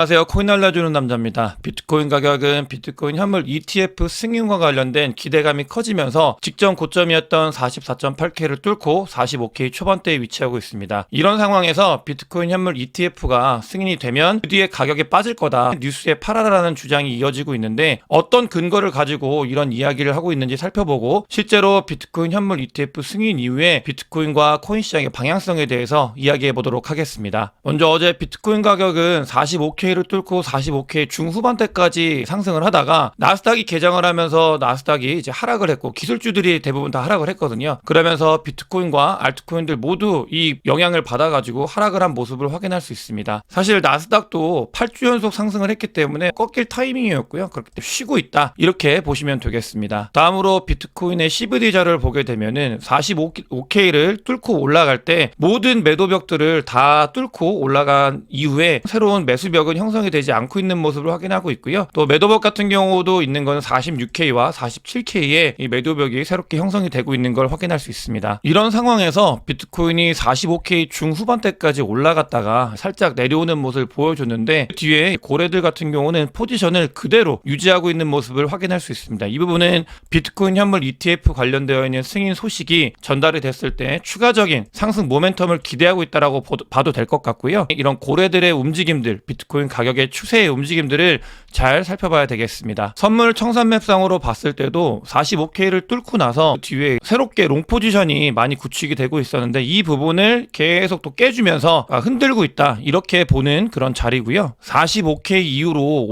안녕하세요. 코인 알려주는 남자입니다. 비트코인 가격은 비트코인 현물 ETF 승인과 관련된 기대감이 커지면서 직전 고점이었던 44.8K를 뚫고 45K 초반대에 위치하고 있습니다. 이런 상황에서 비트코인 현물 ETF가 승인이 되면 그 뒤에 가격이 빠질 거다, 뉴스에 팔아라라는 주장이 이어지고 있는데 어떤 근거를 가지고 이런 이야기를 하고 있는지 살펴보고 실제로 비트코인 현물 ETF 승인 이후에 비트코인과 코인 시장의 방향성에 대해서 이야기해 보도록 하겠습니다. 먼저 어제 비트코인 가격은 45K를 뚫고 45K 중후반대까지 상승을 하다가 나스닥이 개장을 하면서 나스닥이 이제 하락을 했고 기술주들이 대부분 다 하락을 했거든요. 그러면서 비트코인과 알트코인들 모두 이 영향을 받아가지고 하락을 한 모습을 확인할 수 있습니다. 사실 나스닥도 8주 연속 상승을 했기 때문에 꺾일 타이밍이었고요. 그렇기 때문에 쉬고 있다, 이렇게 보시면 되겠습니다. 다음으로 비트코인의 CVD 자료를 보게 되면은 45K를 뚫고 올라갈 때 모든 매도벽들을 다 뚫고 올라간 이후에 새로운 매수벽은 형성이 되지 않고 있는 모습을 확인하고 있고요. 또 매도벽 같은 경우도 있는 건 46K와 47K의 이 매도벽이 새롭게 형성이 되고 있는 걸 확인할 수 있습니다. 이런 상황에서 비트코인이 45K 중후반대까지 올라갔다가 살짝 내려오는 모습을 보여줬는데 뒤에 고래들 같은 경우는 포지션을 그대로 유지하고 있는 모습을 확인할 수 있습니다. 이 부분은 비트코인 현물 ETF 관련되어 있는 승인 소식이 전달이 됐을 때 추가적인 상승 모멘텀을 기대하고 있다라고 봐도 될 것 같고요. 이런 고래들의 움직임들, 비트코인 가격의 추세의 움직임들을 잘 살펴봐야 되겠습니다. 선물 청산맵상으로 봤을 때도 45K를 뚫고 나서 뒤에 새롭게 롱 포지션이 많이 구축이 되고 있었는데 이 부분을 계속 또 깨주면서 흔들고 있다, 이렇게 보는 그런 자리고요. 45K 이후로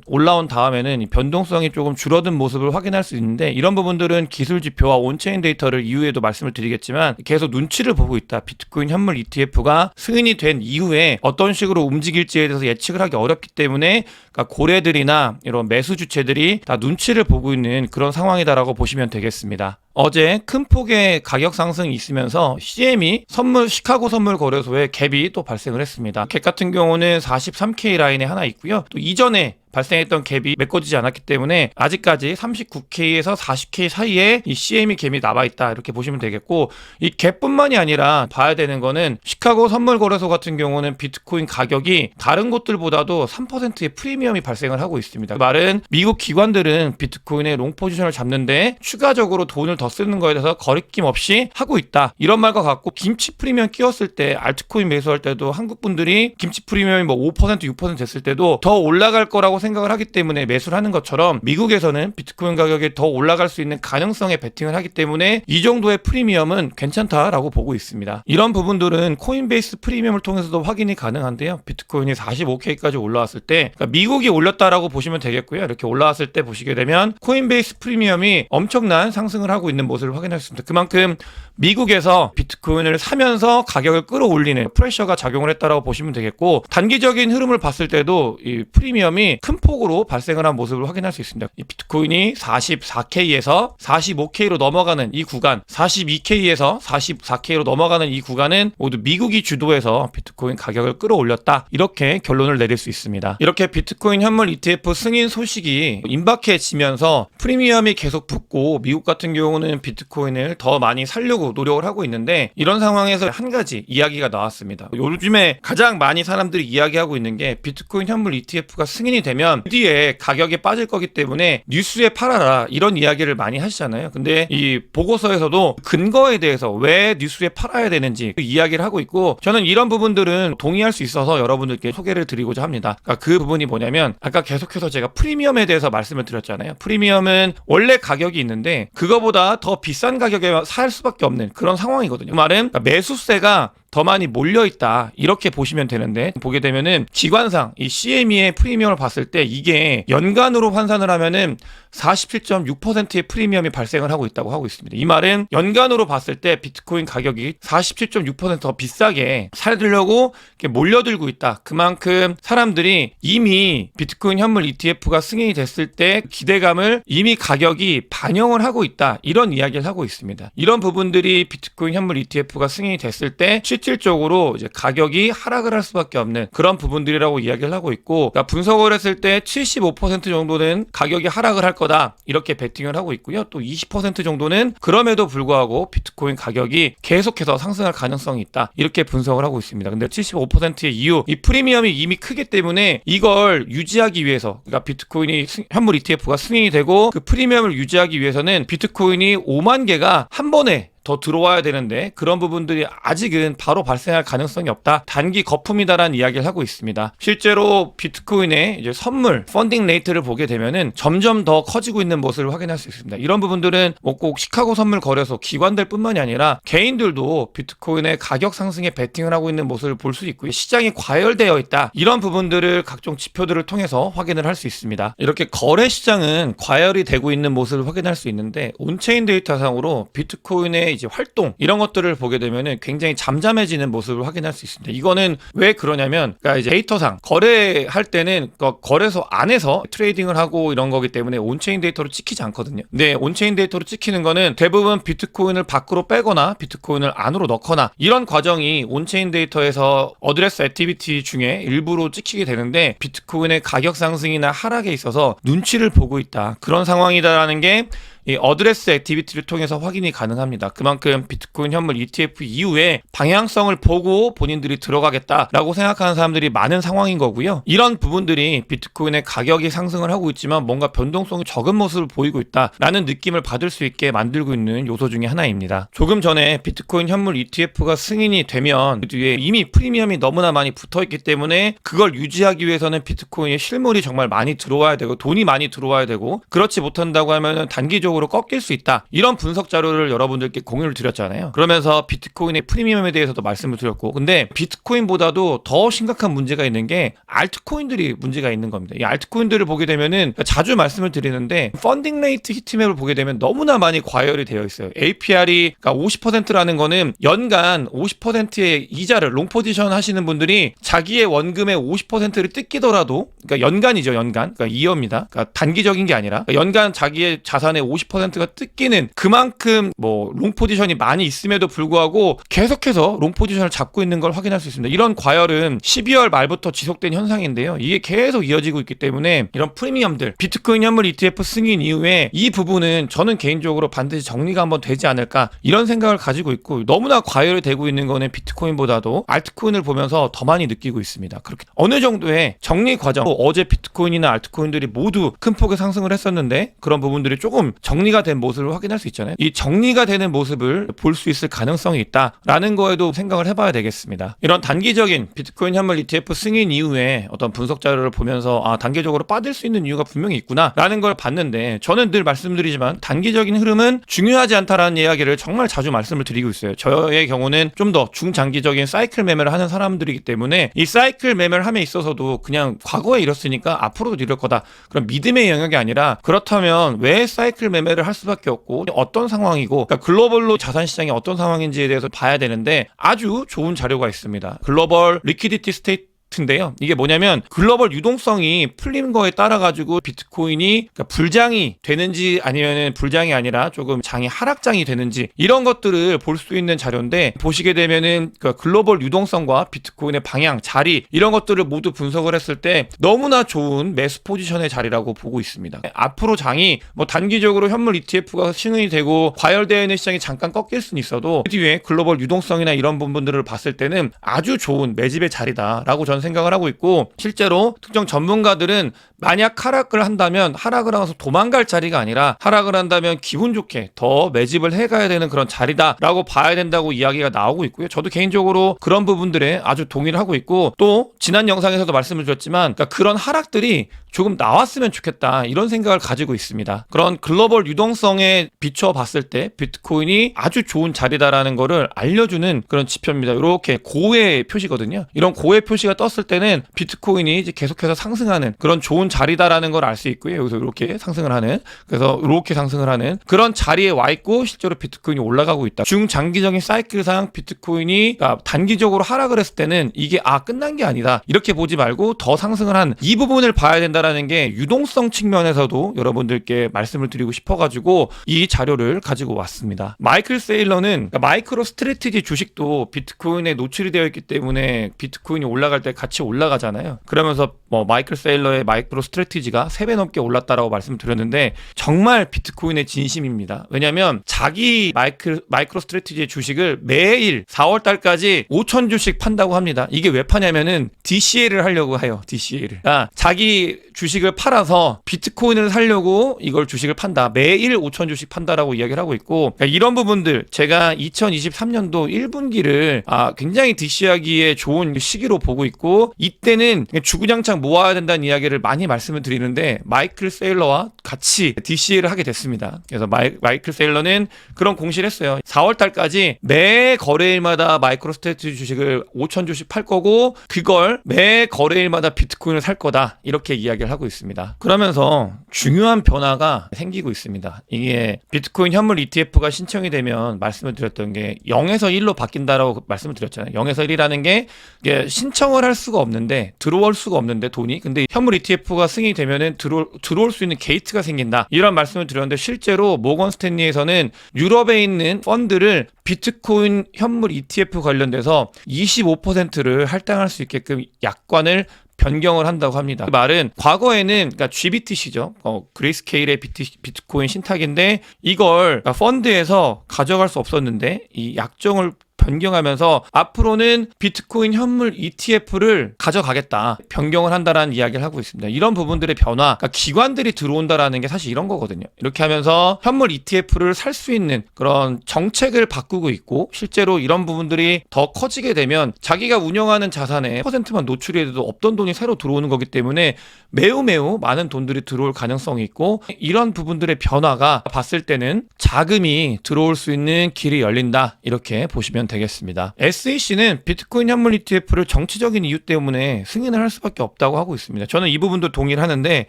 올라온 다음에는 변동성이 조금 줄어든 모습을 확인할 수 있는데 이런 부분들은 기술 지표와 온체인 데이터를 이후에도 말씀을 드리겠지만 계속 눈치를 보고 있다. 비트코인 현물 ETF가 승인이 된 이후에 어떤 식으로 움직일지에 대해서 예측을 하기 어렵기 때문에 고래들이나 이런 매수 주체들이 다 눈치를 보고 있는 그런 상황이다라고 보시면 되겠습니다. 어제 큰 폭의 가격 상승이 있으면서 CME 시카고 선물 거래소에 갭이 또 발생을 했습니다. 갭 같은 경우는 43K 라인에 하나 있고요. 또 이전에 발생했던 갭이 메꿔지지 않았기 때문에 아직까지 39K에서 40K 사이에 이 CME 갭이 남아있다, 이렇게 보시면 되겠고, 이 갭뿐만이 아니라 봐야 되는 거는 시카고 선물 거래소 같은 경우는 비트코인 가격이 다른 곳들보다도 3%의 프리미엄이 발생을 하고 있습니다. 그 말은 미국 기관들은 비트코인의 롱 포지션을 잡는데 추가적으로 돈을 더 쓰는 거에 대해서 거리낌 없이 하고 있다, 이런 말과 같고, 김치 프리미엄 끼웠을 때 알트코인 매수할 때도 한국 분들이 김치 프리미엄이 5% 6% 됐을 때도 더 올라갈 거라고 생각을 하기 때문에 매수를 하는 것처럼 미국에서는 비트코인 가격이 더 올라갈 수 있는 가능성에 베팅을 하기 때문에 이 정도의 프리미엄은 괜찮다라고 보고 있습니다. 이런 부분들은 코인베이스 프리미엄을 통해서도 확인이 가능한데요. 비트코인이 45K까지 올라왔을 때, 그러니까 미국이 올렸다라고 보시면 되겠고요. 이렇게 올라왔을 때 보시게 되면 코인베이스 프리미엄이 엄청난 상승을 하고 있는 모습을 확인할 수 있습니다. 그만큼 미국에서 비트코인을 사면서 가격을 끌어올리는 프레셔가 작용을 했다라고 보시면 되겠고, 단기적인 흐름을 봤을 때도 이 프리미엄이 큰 폭으로 발생을 한 모습을 확인할 수 있습니다. 이 비트코인이 44K에서 45K로 넘어가는 이 구간, 42K에서 44K로 넘어가는 이 구간은 모두 미국이 주도해서 비트코인 가격을 끌어올렸다, 이렇게 결론을 내릴 수 있습니다. 이렇게 비트코인 현물 ETF 승인 소식이 임박해지면서 프리미엄이 계속 붙고 미국 같은 경우는 비트코인을 더 많이 살려고 노력을 하고 있는데, 이런 상황에서 한 가지 이야기가 나왔습니다. 요즘에 가장 많이 사람들이 이야기하고 있는 게 비트코인 현물 ETF가 승인이 되면 뒤에 가격이 빠질 거기 때문에 뉴스에 팔아라, 이런 이야기를 많이 하시잖아요. 근데 이 보고서에서도 근거에 대해서 왜 뉴스에 팔아야 되는지 이야기를 하고 있고, 저는 이런 부분들은 동의할 수 있어서 여러분들께 소개를 드리고자 합니다. 그러니까 그 부분이 뭐냐면, 아까 계속해서 제가 프리미엄에 대해서 말씀을 드렸잖아요. 프리미엄은 원래 가격이 있는데 그거보다 더 비싼 가격에 살 수밖에 없는 그런 상황이거든요. 그 말은 매수세가 더 많이 몰려있다, 이렇게 보시면 되는데, 보게 되면은 기관상 이 CME의 프리미엄을 봤을 때 이게 연간으로 환산을 하면은 47.6%의 프리미엄이 발생을 하고 있다고 하고 있습니다. 이 말은 연간으로 봤을 때 비트코인 가격이 47.6% 더 비싸게 사려고 몰려들고 있다. 그만큼 사람들이 이미 비트코인 현물 ETF가 승인이 됐을 때 기대감을 이미 가격이 반영을 하고 있다, 이런 이야기를 하고 있습니다. 이런 부분들이 비트코인 현물 ETF가 승인이 됐을 때 실질적으로 이제 가격이 하락을 할 수밖에 없는 그런 부분들이라고 이야기를 하고 있고, 그러니까 분석을 했을 때 75% 정도는 가격이 하락을 할 거다 이렇게 베팅을 하고 있고요. 또 20% 정도는 그럼에도 불구하고 비트코인 가격이 계속해서 상승할 가능성이 있다 이렇게 분석을 하고 있습니다. 근데 75%의 이유, 이 프리미엄이 이미 크기 때문에 이걸 유지하기 위해서, 그러니까 비트코인이 현물 ETF가 승인이 되고 그 프리미엄을 유지하기 위해서는 비트코인이 5만 개가 한 번에 더 들어와야 되는데 그런 부분들이 아직은 바로 발생할 가능성이 없다. 단기 거품이다라는 이야기를 하고 있습니다. 실제로 비트코인의 이제 선물, 펀딩 레이트를 보게 되면은 점점 더 커지고 있는 모습을 확인할 수 있습니다. 이런 부분들은 뭐 꼭 시카고 선물 거래소 기관들 뿐만이 아니라 개인들도 비트코인의 가격 상승에 베팅을 하고 있는 모습을 볼 수 있고요. 시장이 과열되어 있다. 이런 부분들을 각종 지표들을 통해서 확인을 할 수 있습니다. 이렇게 거래 시장은 과열이 되고 있는 모습을 확인할 수 있는데 온체인 데이터상으로 비트코인의 이제 활동 이런 것들을 보게 되면은 굉장히 잠잠해지는 모습을 확인할 수 있습니다. 이거는 왜 그러냐면, 그러니까 이제 데이터상 거래할 때는 거래소 안에서 트레이딩을 하고 이런 거기 때문에 온체인 데이터로 찍히지 않거든요. 근데 온체인 데이터로 찍히는 거는 대부분 비트코인을 밖으로 빼거나 비트코인을 안으로 넣거나 이런 과정이 온체인 데이터에서 어드레스 액티비티 중에 일부로 찍히게 되는데, 비트코인의 가격 상승이나 하락에 있어서 눈치를 보고 있다, 그런 상황이다라는 게 이 어드레스 액티비티를 통해서 확인이 가능합니다. 그만큼 비트코인 현물 ETF 이후에 방향성을 보고 본인들이 들어가겠다라고 생각하는 사람들이 많은 상황인 거고요. 이런 부분들이 비트코인의 가격이 상승을 하고 있지만 뭔가 변동성이 적은 모습을 보이고 있다라는 느낌을 받을 수 있게 만들고 있는 요소 중에 하나입니다. 조금 전에 비트코인 현물 ETF가 승인이 되면 그 뒤에 이미 프리미엄이 너무나 많이 붙어있기 때문에 그걸 유지하기 위해서는 비트코인의 실물이 정말 많이 들어와야 되고 돈이 많이 들어와야 되고, 그렇지 못한다고 하면은 단기적으로 꺾일 수 있다, 이런 분석 자료를 여러분들께 공유를 드렸잖아요. 그러면서 비트코인의 프리미엄에 대해서도 말씀을 드렸고, 근데 비트코인보다도 더 심각한 문제가 있는 게 알트코인들이 문제가 있는 겁니다. 이 알트코인들을 보게 되면은 자주 말씀을 드리는데 펀딩 레이트 히트맵을 보게 되면 너무나 많이 과열이 되어 있어요. APR이 그러니까 50%라는 거는 연간 50%의 이자를 롱 포지션 하시는 분들이 자기의 원금의 50%를 뜯기더라도, 그러니까 연간이죠, 연간. 그러니까 이어입니다. 그러니까 단기적인 게 아니라 연간 자기의 자산의 50%가 뜯기는 그만큼 뭐 롱 포지션이 많이 있음에도 불구하고 계속해서 롱 포지션을 잡고 있는 걸 확인할 수 있습니다. 이런 과열은 12월 말부터 지속된 현상인데요. 이게 계속 이어지고 있기 때문에 이런 프리미엄들, 비트코인 현물 ETF 승인 이후에 이 부분은 저는 개인적으로 반드시 정리가 한번 되지 않을까 이런 생각을 가지고 있고, 너무나 과열이 되고 있는 거는 비트코인보다도 알트코인을 보면서 더 많이 느끼고 있습니다. 그렇게 어느 정도의 정리 과정, 어제 비트코인이나 알트코인들이 모두 큰 폭의 상승을 했었는데 그런 부분들이 조금 정리가 된 모습을 확인할 수 있잖아요. 이 정리가 되는 모습을 볼 수 있을 가능성이 있다라는 거에도 생각을 해봐야 되겠습니다. 이런 단기적인 비트코인 현물 ETF 승인 이후에 어떤 분석 자료를 보면서 단기적으로 빠질 수 있는 이유가 분명히 있구나라는 걸 봤는데, 저는 늘 말씀드리지만 단기적인 흐름은 중요하지 않다라는 이야기를 정말 자주 말씀을 드리고 있어요. 저의 경우는 좀 더 중장기적인 사이클 매매를 하는 사람들이기 때문에 이 사이클 매매를 함에 있어서도 그냥 과거에 이렇으니까 앞으로도 이럴 거다, 그런 믿음의 영역이 아니라, 그렇다면 왜 사이클 매매를 할 수밖에 없고 어떤 상황이고, 그러니까 글로벌로 자산 시장이 어떤 상황인지에 대해서 봐야 되는데 아주 좋은 자료가 있습니다. 글로벌 리퀴디티 스테이트 인데요. 이게 뭐냐면 글로벌 유동성이 풀린 거에 따라 가지고 비트코인이 그러니까 불장이 되는지 아니면 불장이 아니라 조금 장이 하락장이 되는지 이런 것들을 볼 수 있는 자료인데, 보시게 되면은 그러니까 글로벌 유동성과 비트코인의 방향, 자리 이런 것들을 모두 분석을 했을 때 너무나 좋은 매수 포지션의 자리라고 보고 있습니다. 앞으로 장이 뭐 단기적으로 현물 ETF가 승인이 되고 과열되어 있는 시장이 잠깐 꺾일 수는 있어도 그 뒤에 글로벌 유동성이나 이런 부분들을 봤을 때는 아주 좋은 매집의 자리다라고 저는 생각을 하고 있고, 실제로 특정 전문가들은 만약 하락을 한다면 하락을 하면서 도망갈 자리가 아니라 하락을 한다면 기분 좋게 더 매집을 해가야 되는 그런 자리다라고 봐야 된다고 이야기가 나오고 있고요. 저도 개인적으로 그런 부분들에 아주 동의를 하고 있고, 또 지난 영상에서도 말씀을 드렸지만 그러니까 그런 하락들이 조금 나왔으면 좋겠다 이런 생각을 가지고 있습니다. 그런 글로벌 유동성에 비춰봤을 때 비트코인이 아주 좋은 자리다라는 거를 알려주는 그런 지표입니다. 이렇게 고의 표시거든요. 이런 고의 표시가 떴을 떴을 때는 비트코인이 이제 계속해서 상승하는 그런 좋은 자리다라는 걸 알 수 있고요. 여기서 이렇게 상승을 하는, 그래서 이렇게 상승을 하는 그런 자리에 와 있고 실제로 비트코인이 올라가고 있다. 중장기적인 사이클상 비트코인이 단기적으로 하락을 했을 때는 이게 끝난 게 아니다, 이렇게 보지 말고 더 상승을 한 이 부분을 봐야 된다라는 게 유동성 측면에서도 여러분들께 말씀을 드리고 싶어가지고 이 자료를 가지고 왔습니다. 마이클 세일러는 마이크로 스트래티지 주식도 비트코인에 노출이 되어 있기 때문에 비트코인이 올라갈 때 같이 올라가잖아요. 그러면서 마이클 세일러의 마이크로 스트래티지가 3배 넘게 올랐다라고 말씀드렸는데 정말 비트코인의 진심입니다. 왜냐하면 자기 마이크로 스트래티지의 주식을 매일 4월 달까지 5,000주씩 판다고 합니다. 이게 왜 파냐면은 DCA를 하려고 해요. DCA를. 자기 주식을 팔아서 비트코인을 사려고 이걸 주식을 판다. 매일 5,000주씩 판다라고 이야기를 하고 있고, 이런 부분들 제가 2023년도 1분기를 굉장히 DC하기에 좋은 시기로 보고 있고, 이때는 주구장창 모아야 된다는 이야기를 많이 말씀을 드리는데 마이클 세일러와 같이 DCA를 하게 됐습니다. 그래서 마이클 세일러는 그런 공시를 했어요. 4월 달까지 매 거래일마다 마이크로 스트래티지 주식을 5,000주씩 팔 거고, 그걸 매 거래일마다 비트코인을 살 거다, 이렇게 이야기를 하고 있습니다. 그러면서 중요한 변화가 생기고 있습니다. 이게 비트코인 현물 ETF가 신청이 되면 말씀을 드렸던 게 0에서 1로 바뀐다라고 말씀을 드렸잖아요. 0에서 1이라는 게 이게 신청을 할 수가 없는데, 들어올 수가 없는데 돈이, 근데 현물 ETF가 승인이 되면은 들어올 수 있는 게이트가 생긴다, 이런 말씀을 드렸는데, 실제로 모건 스탠리에서는 유럽에 있는 펀드를 비트코인 현물 ETF 관련돼서 25%를 할당할 수 있게끔 약관을 변경을 한다고 합니다. 그 말은 과거에는 그러니까 GBTC죠. 그레이스케일의 비트코인 신탁인데 이걸 펀드에서 가져갈 수 없었는데 이 약정을 변경하면서 앞으로는 비트코인 현물 ETF를 가져가겠다, 변경을 한다라는 이야기를 하고 있습니다. 이런 부분들의 변화, 그러니까 기관들이 들어온다라는 게 사실 이런 거거든요. 이렇게 하면서 현물 ETF를 살 수 있는 그런 정책을 바꾸고 있고, 실제로 이런 부분들이 더 커지게 되면 자기가 운영하는 자산의 퍼센트만 노출이 돼도 없던 돈이 새로 들어오는 거기 때문에 매우 많은 돈들이 들어올 가능성이 있고, 이런 부분들의 변화가 봤을 때는 자금이 들어올 수 있는 길이 열린다, 이렇게 보시면 되겠습니다. SEC는 비트코인 현물 ETF를 정치적인 이유 때문에 승인을 할 수밖에 없다고 하고 있습니다. 저는 이 부분도 동의를 하는데,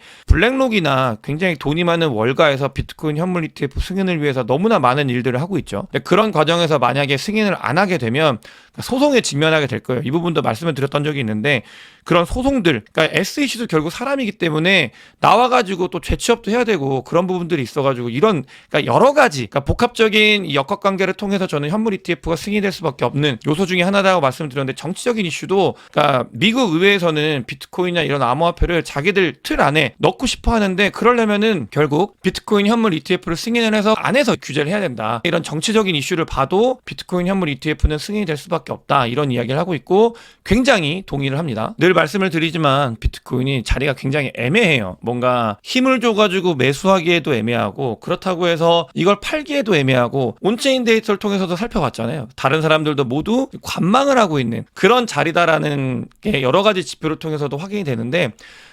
블랙록이나 굉장히 돈이 많은 월가에서 비트코인 현물 ETF 승인을 위해서 너무나 많은 일들을 하고 있죠. 그런 과정에서 만약에 승인을 안 하게 되면 소송에 직면하게 될 거예요. 이 부분도 말씀을 드렸던 적이 있는데, 그런 소송들, 그러니까 SEC도 결국 사람이기 때문에 나와가지고 또 재취업도 해야 되고 그런 부분들이 있어가지고, 이런 그러니까 여러 가지, 그러니까 복합적인 역학관계를 통해서 저는 현물 ETF가 승인될 수밖에 없는 요소 중에 하나라고 말씀을 드렸는데, 정치적인 이슈도, 그러니까 미국 의회에서는 비트코인이나 이런 암호화폐를 자기들 틀 안에 넣고 싶어 하는데, 그러려면은 결국 비트코인 현물 ETF를 승인을 해서 안에서 규제를 해야 된다. 이런 정치적인 이슈를 봐도 비트코인 현물 ETF는 승인이 될 수밖에 없다, 이런 이야기를 하고 있고 굉장히 동의를 합니다. 늘 말씀을 드리지만 비트코인이 자리가 굉장히 애매해요. 뭔가 힘을 줘가지고 매수하기에도 애매하고, 그렇다고 해서 이걸 팔기에도 애매하고, 온체인 데이터를 통해서도 살펴봤잖아요. 다른 사람들도 모두 관망을 하고 있는 그런 자리다라는 게 여러 가지 지표를 통해서도 확인이 되는데,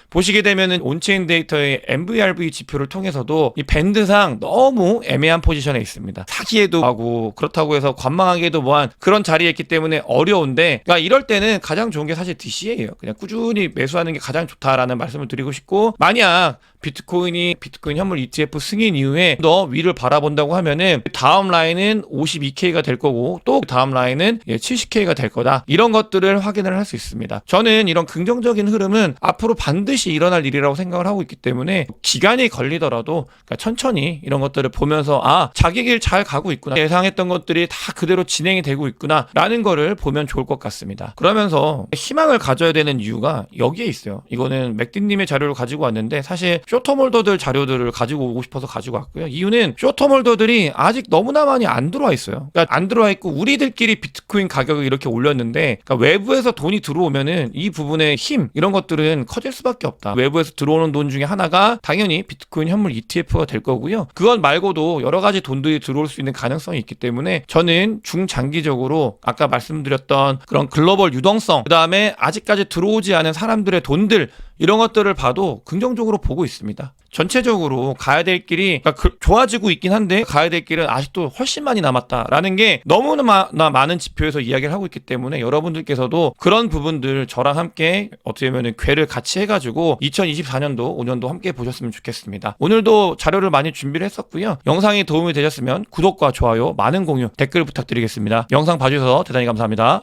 보시게 되면은 온체인 데이터의 MVRV 지표를 통해서도 이 밴드상 너무 애매한 포지션에 있습니다. 사기에도 하고, 그렇다고 해서 관망하기에도 뭐한 그런 자리에 있기 때문에 어려운데, 그러니까 이럴 때는 가장 좋은 게 사실 DCA예요. 그냥 꾸준히 매수하는 게 가장 좋다라는 말씀을 드리고 싶고, 만약 비트코인 현물 ETF 승인 이후에 더 위를 바라본다고 하면은 다음 라인은 52K가 될 거고, 또 다음 라인은 70K가 될 거다, 이런 것들을 확인을 할 수 있습니다. 저는 이런 긍정적인 흐름은 앞으로 반드시 일어날 일이라고 생각을 하고 있기 때문에 기간이 걸리더라도 그러니까 천천히 이런 것들을 보면서 자기 길 잘 가고 있구나, 예상했던 것들이 다 그대로 진행이 되고 있구나 라는 거를 보면 좋을 것 같습니다. 그러면서 희망을 가져야 되는 이유가 여기에 있어요. 이거는 맥딘님의 자료를 가지고 왔는데, 사실 쇼터몰더들 자료들을 가지고 오고 싶어서 가지고 왔고요. 이유는 쇼터몰더들이 아직 너무나 많이 안 들어와 있어요. 그러니까 안 들어와 있고, 우리들끼리 비트코인 가격을 이렇게 올렸는데, 그러니까 외부에서 돈이 들어오면은 이 부분의 힘, 이런 것들은 커질 수밖에 없다. 외부에서 들어오는 돈 중에 하나가 당연히 비트코인 현물 ETF가 될 거고요. 그것 말고도 여러 가지 돈들이 들어올 수 있는 가능성이 있기 때문에 저는 중장기적으로 아까 말씀드렸던 그런 글로벌 유동성, 그 다음에 아직까지 들어오지 않은 사람들의 돈들, 이런 것들을 봐도 긍정적으로 보고 있습니다. 전체적으로 가야 될 길이 좋아지고 있긴 한데 가야 될 길은 아직도 훨씬 많이 남았다라는 게 너무나 많은 지표에서 이야기를 하고 있기 때문에 여러분들께서도 그런 부분들 저랑 함께 어떻게 보면 궤를 같이 해가지고 2024년도 5년도 함께 보셨으면 좋겠습니다. 오늘도 자료를 많이 준비를 했었고요. 영상이 도움이 되셨으면 구독과 좋아요, 많은 공유, 댓글 부탁드리겠습니다. 영상 봐주셔서 대단히 감사합니다.